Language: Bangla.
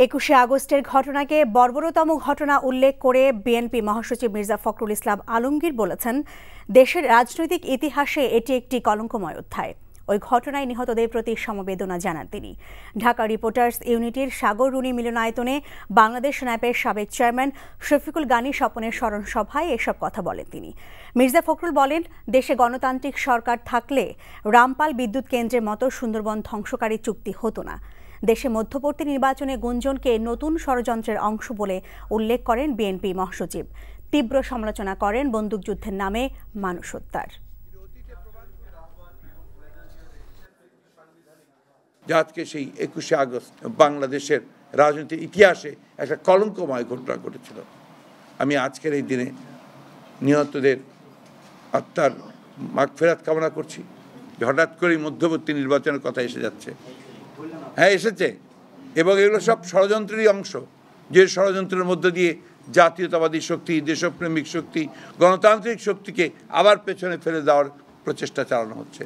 ২১শে আগস্টের ঘটনাকে বর্বরতম ঘটনা উল্লেখ করে বিএনপি মহাসচিব মির্জা ফখরুল ইসলাম আলমগীর বলেছেন, দেশের রাজনৈতিক ইতিহাসে এটি একটি কলঙ্কময় অধ্যায়। ওই ঘটনায় নিহতদের প্রতি সমবেদনা জানান তিনি। ঢাকা রিপোর্টার্স ইউনিটির সাগর রুনি মিলনায়তনে বাংলাদেশ ন্যাপের সাবেক চেয়ারম্যান শফিকুল গানী স্বপনের স্মরণ সভায় এসব কথা বলেন তিনি। মির্জা ফখরুল বলেন, দেশে গণতান্ত্রিক সরকার থাকলে রামপাল বিদ্যুৎ কেন্দ্রের মতো সুন্দরবন ধ্বংসকারী চুক্তি হতো না। দেশে মধ্যবর্তী নির্বাচনে গুঞ্জনকে নতুন ষড়যন্ত্রের অংশ বলে উল্লেখ করেন বিএনপি মহাসচিব। তীব্র সমালোচনা করেন বন্দুকযুদ্ধের নামে মানুষ হত্যার। আজকে সেই ২১শে আগস্ট বাংলাদেশের রাজনীতির ইতিহাসে একটা কলঙ্কময় ঘটনা ঘটেছিল। আমি আজকের এই দিনে নিহতদের আত্মার মাগফিরাত কামনা করছি। হঠাৎ করেই মধ্যবর্তী নির্বাচনের কথা এসে যাচ্ছে। হ্যাঁ, এসেছে, এবং এগুলো সব ষড়যন্ত্রেরই অংশ, যে ষড়যন্ত্রের মধ্য দিয়ে জাতীয়তাবাদী শক্তি, দেশপ্রেমিক শক্তি, গণতান্ত্রিক শক্তিকে আবার পেছনে ফেলে দেওয়ার প্রচেষ্টা চালানো হচ্ছে।